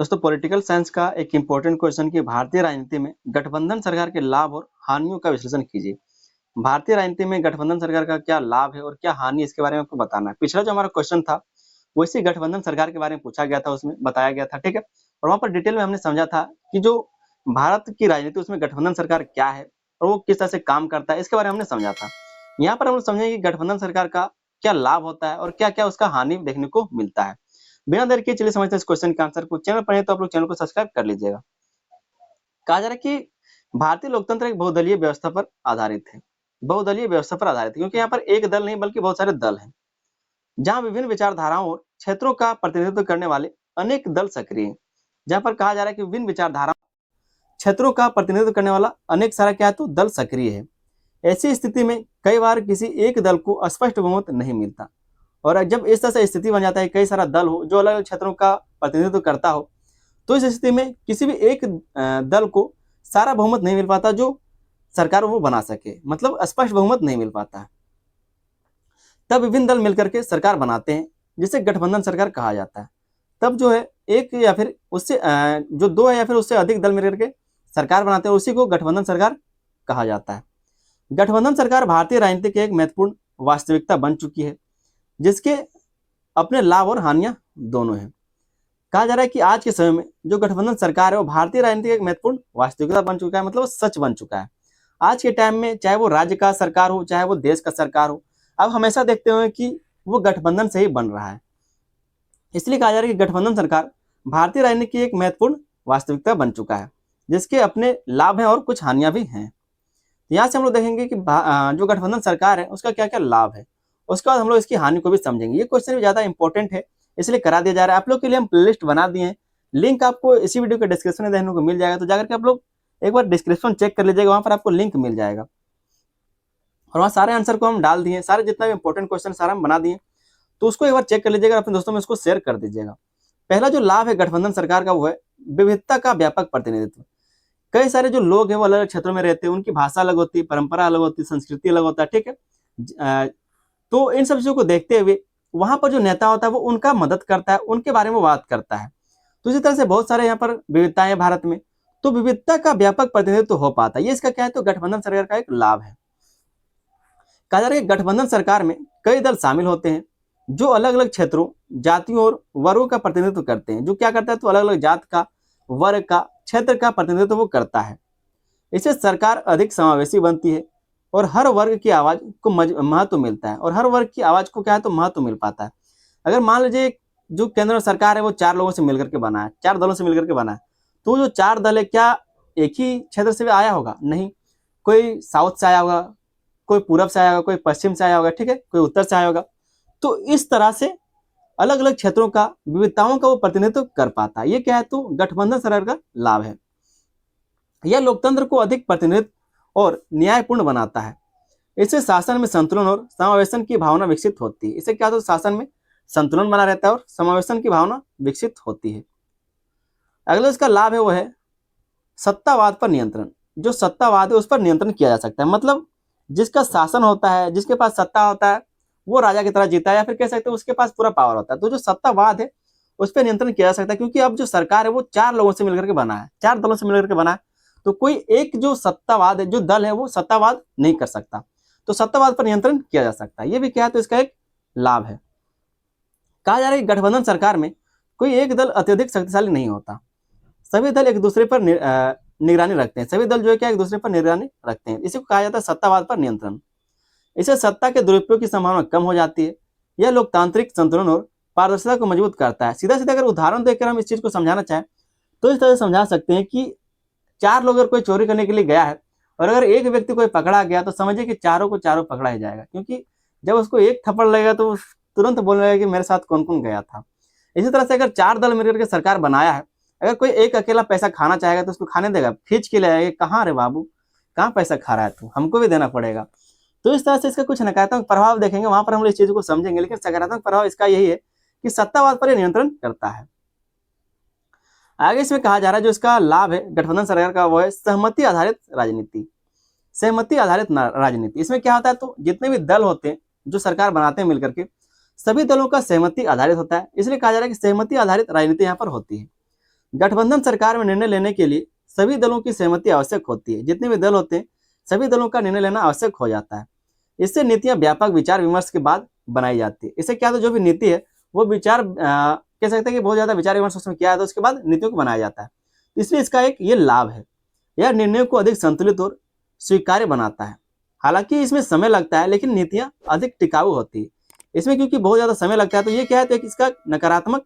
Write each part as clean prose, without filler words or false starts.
दोस्तों political science का एक इम्पोर्टेंट क्वेश्चन कि भारतीय राजनीति में गठबंधन सरकार के लाभ और हानियों का विश्लेषण कीजिए। भारतीय राजनीति में गठबंधन सरकार का क्या लाभ है और क्या हानि, इसके बारे में आपको बताना है। पिछला जो हमारा क्वेश्चन था वो इसी गठबंधन सरकार के बारे में पूछा गया था, उसमें बताया गया था, ठीक है। और वहां पर डिटेल में हमने समझा था कि जो भारत की राजनीति उसमें गठबंधन सरकार क्या है और वो किस तरह से काम करता है, इसके बारे में हमने समझा था। यहाँ पर हम लोग समझेंगे कि गठबंधन सरकार का क्या लाभ होता है और क्या क्या उसका हानि देखने को मिलता है। बिना देर के चलिए समझते हैं इस क्वेश्चन के आंसर को। चैनल पर है तो आप लोग चैनल को सब्सक्राइब कर लीजिएगा। कहा जा रहा है कि भारतीय लोकतंत्र एक बहुदलीय व्यवस्था पर आधारित है। बहुदलीय व्यवस्था पर आधारित है क्योंकि यहाँ पर एक दल नहीं बल्कि बहुत सारे दल हैं, जहां विभिन्न विचारधाराओं और क्षेत्रों का प्रतिनिधित्व करने वाले अनेक दल सक्रिय हैं। जहां पर कहा जा रहा है कि विभिन्न विचारधाराओं क्षेत्रों का प्रतिनिधित्व करने वाला अनेक सारा क्या है तो दल सक्रिय है। ऐसी स्थिति में कई बार किसी एक दल को स्पष्ट बहुमत नहीं मिलता, और जब इस तरह से स्थिति बन जाता है कई सारा दल हो जो अलग अलग क्षेत्रों का प्रतिनिधित्व करता हो, तो इस स्थिति में किसी भी एक दल को सारा बहुमत नहीं मिल पाता जो सरकार वो बना सके, मतलब स्पष्ट बहुमत नहीं मिल पाता। तब विभिन्न दल मिलकर के सरकार बनाते हैं जिसे गठबंधन सरकार कहा जाता है। तब जो है एक या फिर उससे जो दो है या फिर उससे अधिक दल मिलकर के सरकार बनाते हैं, उसी को गठबंधन सरकार कहा जाता है। गठबंधन सरकार भारतीय राजनीति की एक महत्वपूर्ण वास्तविकता बन चुकी है, जिसके अपने लाभ और हानियां दोनों हैं। कहा जा रहा है कि आज के समय में जो गठबंधन सरकार है वो भारतीय राजनीति की एक महत्वपूर्ण वास्तविकता बन चुका है, मतलब सच बन चुका है। आज के टाइम में चाहे वो राज्य का सरकार हो चाहे वो देश का सरकार हो, अब हमेशा देखते हुए कि वो गठबंधन से ही बन रहा है। इसलिए कहा जा रहा है कि गठबंधन सरकार भारतीय राजनीति की एक महत्वपूर्ण वास्तविकता बन चुका है, जिसके अपने लाभ हैं और कुछ हानियां भी हैं। यहाँ से हम लोग देखेंगे कि जो गठबंधन सरकार है उसका क्या क्या लाभ है, उसके बाद हम लोग इसकी हानि को भी समझेंगे। ये क्वेश्चन भी ज्यादा इंपॉर्टेंट है इसलिए करा दिया जा रहा है। आप लोग के लिए हम प्लेलिस्ट बना दिए हैं, लिंक आपको इसी वीडियो के डिस्क्रिप्शन में देखने को मिल जाएगा, तो जाकर के आप लोग एक बार डिस्क्रिप्शन चेक कर लीजिएगा, वहां पर आपको लिंक मिल जाएगा। और वहाँ सारे आंसर को हम डाल दिए, सारे जितना भी इंपॉर्टेंट क्वेश्चन सारा हम बना दिए, तो उसको एक बार चेक कर लीजिएगा, अपने दोस्तों में इसको शेयर कर दीजिएगा। पहला जो लाभ है गठबंधन सरकार का वो है विविधता का व्यापक प्रतिनिधित्व। कई सारे जो लोग हैं वो अलग अलग क्षेत्रों में रहते हैं, उनकी भाषा अलग होती है, परंपरा अलग होती है, संस्कृति अलग होता है, ठीक है। तो इन सब चीजों को देखते हुए वहां पर जो नेता होता है वो उनका मदद करता है, उनके बारे में बात करता है। तो इसी तरह से बहुत सारे यहाँ पर विविधताएं हैं भारत में, तो विविधता का व्यापक प्रतिनिधित्व हो पाता है। ये इसका क्या है तो गठबंधन सरकार का एक लाभ है। कहा जा रहा है कि गठबंधन सरकार में कई दल शामिल होते हैं जो अलग अलग क्षेत्रों, जातियों और वर्गों का प्रतिनिधित्व करते हैं। जो क्या करता है तो अलग अलग जात का, वर्ग का, क्षेत्र का प्रतिनिधित्व वो करता है। इससे सरकार अधिक समावेशी बनती है और हर वर्ग की आवाज को महत्व मिलता है, और हर वर्ग की आवाज को क्या है तो महत्व मिल पाता है। अगर मान लीजिए जो केंद्र सरकार है वो चार लोगों से मिलकर के बना है, चार दलों से मिलकर के बना है, तो जो चार दल है क्या एक ही क्षेत्र से भी आया होगा? नहीं, कोई साउथ से आया होगा, कोई पूरब से आया होगा, कोई पश्चिम से आया होगा, ठीक है, कोई उत्तर से आया होगा। तो इस तरह से अलग अलग क्षेत्रों का, विविधताओं का वो प्रतिनिधित्व कर पाता है। ये क्या है तो गठबंधन सरकार का लाभ है। यह लोकतंत्र को अधिक प्रतिनिधित्व और न्यायपूर्ण बनाता है। इससे शासन में संतुलन और समावेशन की भावना विकसित होती है। इससे क्या होता है शासन में संतुलन बना रहता है और समावेशन की भावना विकसित होती है। अगला इसका लाभ है वो है सत्तावाद पर नियंत्रण। जो सत्तावाद है उस पर नियंत्रण किया जा सकता है, मतलब जिसका शासन होता है, जिसके पास सत्ता होता है, वो राजा की तरह जीता है, या फिर कह सकते हैं उसके पास पूरा पावर होता है। तो जो सत्तावाद है उस पर नियंत्रण किया जा सकता है, क्योंकि अब जो सरकार है वो चार लोगों से मिलकर के बना है, चार दलों से मिलकर के बना है। तो कोई एक जो सत्तावाद है, जो दल है, वो सत्तावाद नहीं कर सकता, तो सत्तावाद पर नियंत्रण किया जा सकता है। ये भी क्या है तो इसका एक लाभ है। कहा जा रहा है कि गठबंधन सरकार में कोई एक दल अत्यधिक शक्तिशाली नहीं होता, सभी दल एक दूसरे पर निगरानी रखते हैं। सभी दल जो है क्या एक दूसरे पर निगरानी रखते हैं। इसी को कहा जाता है सत्तावाद पर नियंत्रण। इससे सत्ता के दुरुपयोग की संभावना कम हो जाती है। यह लोकतांत्रिक संतुलन और पारदर्शिता को मजबूत करता है। सीधा सीधा अगर उदाहरण देकर हम इस चीज को समझाना चाहें तो इस तरह से समझा सकते हैं कि चार लोग अगर कोई चोरी करने के लिए गया है और अगर एक व्यक्ति कोई पकड़ा गया, तो समझिए कि चारों को चारों पकड़ा ही जाएगा, क्योंकि जब उसको एक थप्पड़ लगेगा तो तुरंत बोलने लगेगा कि मेरे साथ कौन कौन गया था। इसी तरह से अगर चार दल मिलकर के सरकार बनाया है, अगर कोई एक अकेला पैसा खाना चाहेगा तो उसको खाने देगा, खींच के ले आएगा, कहाँ रे बाबू, कहाँ पैसा खा रहा है तू, हमको भी देना पड़ेगा। तो इस तरह से इसका कुछ नकारात्मक प्रभाव देखेंगे, वहां पर हम इस चीज को समझेंगे, लेकिन सकारात्मक प्रभाव इसका यही है कि सत्तावाद पर नियंत्रण करता है। आगे इसमें कहा जा रहा है जो इसका लाभ है गठबंधन सरकार का वो है सहमति आधारित राजनीति। सहमति आधारित राजनीति, इसमें क्या होता है तो जितने भी दल होते हैं जो सरकार बनाते हैं मिलकर के, सभी दलों का सहमति आधारित होता है। इसलिए कहा जा रहा है कि सहमति आधारित राजनीति यहाँ पर होती है। गठबंधन सरकार में निर्णय लेने के लिए सभी दलों की सहमति आवश्यक होती है। जितने भी दल होते हैं सभी दलों का निर्णय लेना आवश्यक हो जाता है। इससे नीतियां व्यापक विचार विमर्श के बाद बनाई जाती है। इससे क्या होता है, जो भी नीति है वो विचार कह सकते हैं कि बहुत ज्यादा विचार विमर्श उसमें किया जाता है, उसके बाद नीतियों को बनाया जाता है। इसलिए इसका एक ये लाभ है, यह निर्णयों को अधिक संतुलित और स्वीकार्य बनाता है। हालांकि इसमें समय लगता है लेकिन नीतियां अधिक टिकाऊ होती है। इसमें क्योंकि बहुत ज्यादा समय लगता है तो ये क्या है, तो इसका नकारात्मक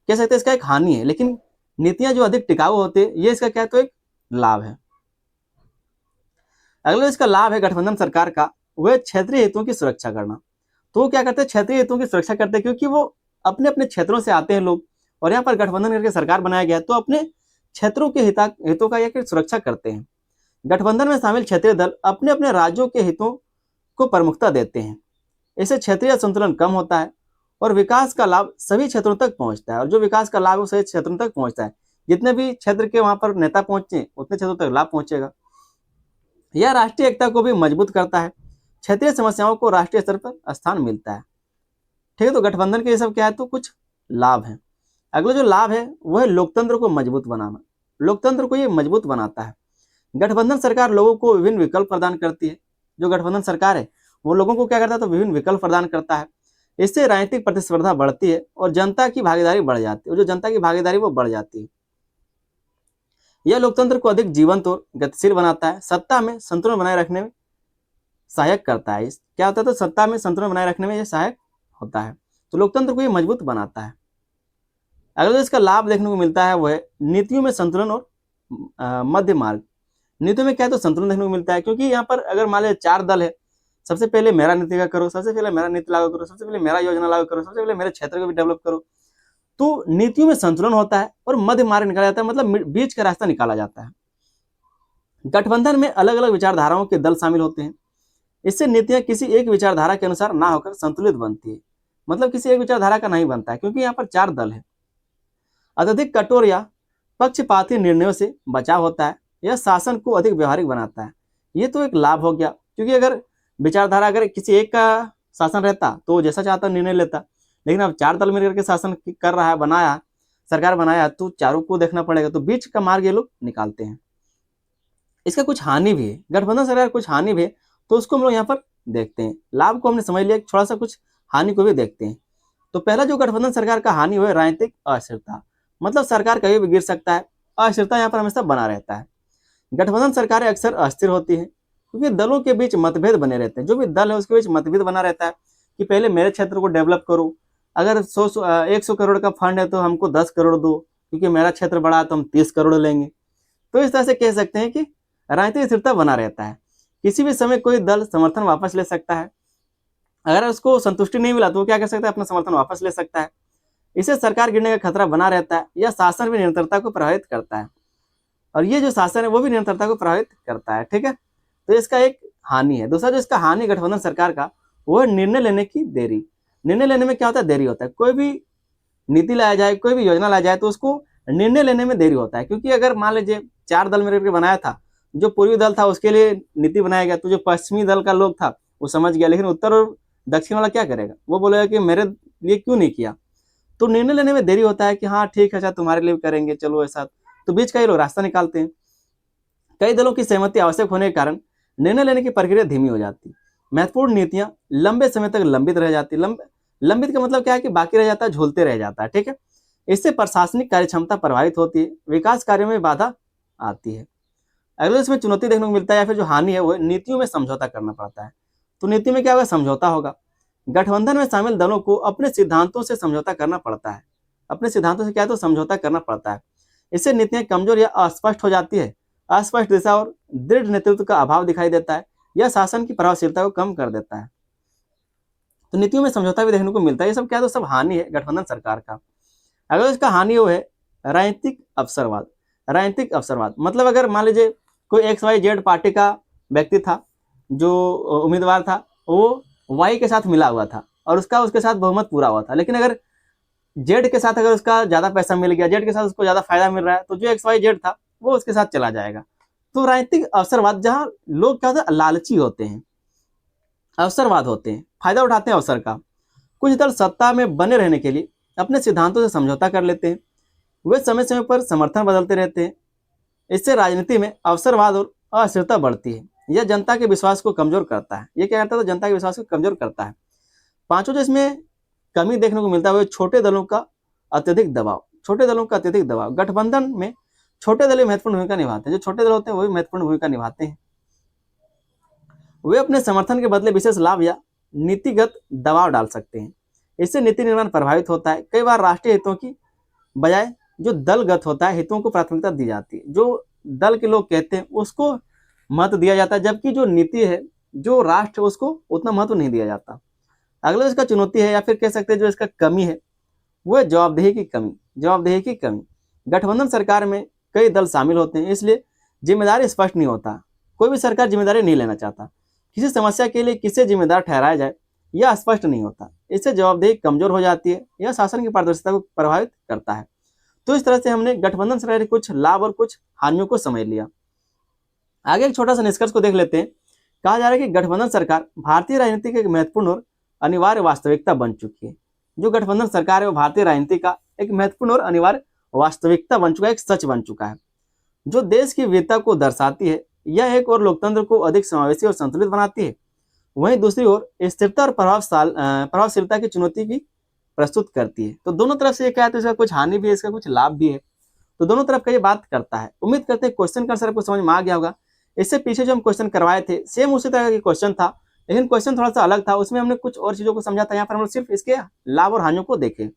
कह सकते हैं, इसका एक हानि है। लेकिन नीतियां जो अधिक टिकाऊ होती है ये इसका क्या है, तो एक लाभ है। अगला इसका लाभ है गठबंधन सरकार का, वह क्षेत्रीय हितों की सुरक्षा करना। तो वो क्या करते हैं, क्षेत्रीय हितों की सुरक्षा करते हैं, क्योंकि वो अपने अपने क्षेत्रों से आते हैं लोग और यहाँ पर गठबंधन करके सरकार बनाया गया है, तो अपने क्षेत्रों के हितों का यह सुरक्षा करते हैं। गठबंधन में शामिल क्षेत्रीय दल अपने अपने राज्यों के हितों को प्रमुखता देते हैं। इससे क्षेत्रीय संतुलन कम होता है और विकास का लाभ सभी क्षेत्रों तक पहुंचता है। और जो विकास का लाभ है वो सभी क्षेत्रों तक पहुंचता है। जितने भी क्षेत्र के वहां पर नेता पहुंचे उतने क्षेत्रों तक लाभ पहुंचेगा। यह राष्ट्रीय एकता को भी मजबूत करता है। क्षेत्रीय समस्याओं को राष्ट्रीय स्तर पर स्थान मिलता है। ठीक है, तो गठबंधन के ये सब क्या है, तो कुछ लाभ है। अगला जो लाभ है वह है लोकतंत्र को मजबूत बनाना। लोकतंत्र को ये मजबूत बनाता है। गठबंधन सरकार लोगों को विभिन्न विकल्प प्रदान करती है। जो गठबंधन सरकार है वो लोगों को क्या करता है, तो विभिन्न विकल्प प्रदान करता है। इससे राजनीतिक प्रतिस्पर्धा बढ़ती है और जनता की भागीदारी बढ़ जाती है। और जो जनता की भागीदारी वो बढ़ जाती है। यह लोकतंत्र को अधिक जीवंत और गतिशील बनाता है। सत्ता में संतुलन बनाए रखने में सहायक करता है। क्या होता है, तो सत्ता में संतुलन बनाए रखने में यह सहायक होता है। तो लोकतंत्र को ये मजबूत बनाता है। अगला जो इसका लाभ देखने को मिलता है वह नीतियों में संतुलन और मध्य मार्ग। नीतियों में क्या है, तो संतुलन देखने को मिलता है, क्योंकि यहाँ पर अगर मान लीजिए 4 दल है, सबसे पहले मेरा नीति का करो, सबसे पहले मेरा नीति लागू करो, सबसे पहले मेरा योजना लागू करो, सबसे पहले मेरे क्षेत्र को भी डेवलप करो, तो नीतियों में संतुलन होता है और मध्य मार्ग निकाला जाता है, मतलब बीच का रास्ता निकाला जाता है। गठबंधन में अलग अलग विचारधाराओं के दल शामिल होते हैं। इससे नीतियां किसी एक विचारधारा के अनुसार ना होकर संतुलित बनती है। मतलब किसी एक विचारधारा का नहीं बनता है, क्योंकि यहाँ पर 4 दल है। अत्यधिक कठोर या पक्षपाती निर्णयों से बचाव होता है। यह शासन को अधिक व्यवहारिक बनाता है। ये तो एक लाभ हो गया, क्योंकि अगर विचारधारा अगर किसी एक का शासन रहता तो जैसा चाहता निर्णय लेता, लेकिन अब 4 दल मिलकर के शासन कर रहा है, बनाया सरकार बनाया, तो चारों को देखना पड़ेगा, तो बीच का मार्ग ये लोग निकालते हैं। इसका कुछ हानि भी है, गठबंधन सरकार कुछ हानि भी है, तो उसको हम लोग यहाँ पर देखते हैं। लाभ को हमने समझ लिया, थोड़ा सा कुछ हानि को भी देखते हैं। तो पहला जो गठबंधन सरकार का हानि हुआ राजनीतिक अस्थिरता। मतलब सरकार कभी भी गिर सकता है, अस्थिरता यहाँ पर हमेशा बना रहता है। गठबंधन सरकारें अक्सर अस्थिर होती है, क्योंकि दलों के बीच मतभेद बने रहते हैं। जो भी दल है उसके बीच मतभेद बना रहता है कि पहले मेरे क्षेत्र को डेवलप करो, अगर 100 करोड़ का फंड है तो हमको 10 करोड़ दो, क्योंकि मेरा क्षेत्र बड़ा है तो हम 30 करोड़ लेंगे। तो इस तरह से कह सकते हैं कि राजनीतिक स्थिरता बना रहता है। किसी भी समय कोई दल समर्थन वापस ले सकता है। अगर उसको संतुष्टि नहीं मिला तो वो क्या कर सकता है, अपना समर्थन वापस ले सकता है। इससे सरकार गिरने का खतरा बना रहता है। यह शासन भी निरंतरता को प्रभावित करता है, और ये जो शासन है वो भी निरंतरता को प्रभावित करता है। ठीक है, तो इसका एक हानि है। दूसरा जो इसका हानि गठबंधन सरकार का वो है निर्णय लेने की देरी। निर्णय लेने में क्या होता है, देरी होता है। कोई भी नीति लाया जाए, कोई भी योजना लाया जाए, तो उसको निर्णय लेने में देरी होता है। क्योंकि अगर मान लीजिए 4 दल मिलकर बनाया था, जो पूर्वी दल था उसके लिए नीति बनाया गया, तो जो पश्चिमी दल का लोग था वो समझ गया, लेकिन उत्तर और दक्षिण वाला क्या करेगा, वो बोलेगा कि मेरे लिए क्यों नहीं किया। तो निर्णय लेने में देरी होता है कि हाँ ठीक है, अच्छा तुम्हारे लिए करेंगे, चलो ऐसा। तो बीच का ये लोग रास्ता निकालते हैं। कई दलों की सहमति आवश्यक होने के कारण निर्णय लेने की प्रक्रिया धीमी हो जाती है। महत्वपूर्ण नीतियां लंबे समय तक लंबित रह जाती। लंबित का मतलब क्या है कि बाकी रह जाता है, झूलते रह जाता है। ठीक है, इससे प्रशासनिक कार्यक्षमता प्रभावित होती है, विकास कार्यों में बाधा आती है। अगले इसमें चुनौती देखने को मिलता है या फिर जो हानि है वो नीतियों में समझौता करना पड़ता है। तो नीति में क्या होगा, समझौता होगा। गठबंधन में शामिल दलों को अपने सिद्धांतों से समझौता करना पड़ता है। अपने सिद्धांतों से क्या है, तो समझौता करना पड़ता है। इससे नीतियां कमजोर या अस्पष्ट हो जाती है। अस्पष्ट दिशा और दृढ़ नेतृत्व का अभाव दिखाई देता है। यह शासन की प्रभावशीलता को कम कर देता है। तो नीतियों में समझौता भी देखने को मिलता है। ये सब क्या है, तो सब हानि है गठबंधन सरकार का। अगर इसका हानि वो है राजनीतिक अवसरवाद। राजनीतिक अवसरवाद मतलब अगर मान लीजिए कोई XYZ पार्टी का व्यक्ति था, जो उम्मीदवार था, वो Y के साथ मिला हुआ था और उसके साथ बहुमत पूरा हुआ था, लेकिन अगर Z के साथ अगर उसका ज्यादा पैसा मिल गया, Z के साथ उसको ज्यादा फायदा मिल रहा है, तो जो XYZ था वो उसके साथ चला जाएगा। तो राजनीतिक अवसरवाद, जहां लोग क्या होता है, लालची होते हैं, अवसरवाद होते हैं, फायदा उठाते हैं अवसर का। कुछ दल सत्ता में बने रहने के लिए अपने सिद्धांतों से समझौता कर लेते हैं। वे समय समय पर समर्थन बदलते रहते हैं। इससे राजनीति में अवसरवाद और अस्थिरता बढ़ती है। यह जनता के विश्वास को कमजोर करता है। ये क्या करता है? तो जनता के विश्वास को कमजोर करता है। पांचों जो इसमें कमी देखने को मिलता है वो छोटे दलों का अत्यधिक दबाव। छोटे दलों का अत्यधिक दबाव, गठबंधन में छोटे दल महत्वपूर्ण भूमिका निभाते हैं। जो छोटे दल होते हैं वही महत्वपूर्ण भूमिका निभाते हैं। वे अपने समर्थन के बदले विशेष लाभ या नीतिगत दबाव डाल सकते हैं। इससे नीति निर्माण प्रभावित होता है। कई बार राष्ट्रीय हितों की बजाय जो दलगत होता है हितों को प्राथमिकता दी जाती है। जो दल के लोग कहते हैं उसको महत्व दिया जाता है, जबकि जो नीति है, जो राष्ट्र, उसको उतना महत्व नहीं दिया जाता। अगला इसका चुनौती है या फिर कह सकते हैं जो इसका कमी है वो है जवाबदेही की कमी। जवाबदेही की कमी, गठबंधन सरकार में कई दल शामिल होते हैं, इसलिए जिम्मेदारी स्पष्ट नहीं होता। कोई भी सरकार जिम्मेदारी नहीं लेना चाहता। किसी समस्या के लिए किसे जिम्मेदार ठहराया जाए यह स्पष्ट नहीं होता। इससे जवाबदेही कमजोर हो जाती है। यह शासन की पारदर्शिता को प्रभावित करता है। तो इस तरह से हमने गठबंधन सरकार के कुछ लाभ और कुछ हानियों को समझ लिया। आगे एक छोटा सा निष्कर्ष को देख लेते हैं। कहा जा रहा है कि गठबंधन सरकार भारतीय राजनीति की एक महत्वपूर्ण और अनिवार्य वास्तविकता बन चुकी है। जो गठबंधन सरकार है वो भारतीय राजनीति का एक महत्वपूर्ण और अनिवार्य वास्तविकता बन चुका है, एक सच बन चुका है जो देश की विविधता को दर्शाती है। यह एक और लोकतंत्र को अधिक समावेशी और संतुलित बनाती है, वहीं दूसरी ओर स्थिरता और प्रभावशीलता की चुनौती भी प्रस्तुत करती है। तो दोनों तरफ से ये क्या है, तो इसका कुछ हानि भी है, इसका कुछ लाभ भी है। तो दोनों तरफ का ये बात करता है। उम्मीद करते हैं क्वेश्चन का आंसर आपको समझ में आ गया होगा। इससे पीछे जो हम क्वेश्चन करवाए थे सेम उसी तरह का क्वेश्चन था, लेकिन क्वेश्चन थोड़ा सा अलग था। उसमें हमने कुछ और चीजों को समझा था, यहाँ पर हम सिर्फ इसके लाभ और हानियों को देखे।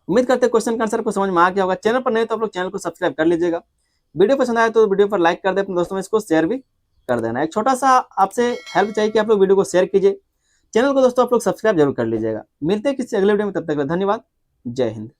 उम्मीद करते हैं क्वेश्चन का आंसर को समझ में आ गया होगा। चैनल पर नहीं तो आप लोग चैनल को सब्सक्राइब कर लीजिएगा। वीडियो पसंद आए तो वीडियो पर लाइक कर दे, अपने दोस्तों में इसको शेयर भी कर देना। एक छोटा सा आपसे हेल्प चाहिए कि आप लोग वीडियो को शेयर कीजिए। चैनल को दोस्तों आप लोग सब्सक्राइब जरूर कर लीजिएगा। मिलते हैं किसी अगले वीडियो में, तब तक के लिए धन्यवाद। जय हिंद।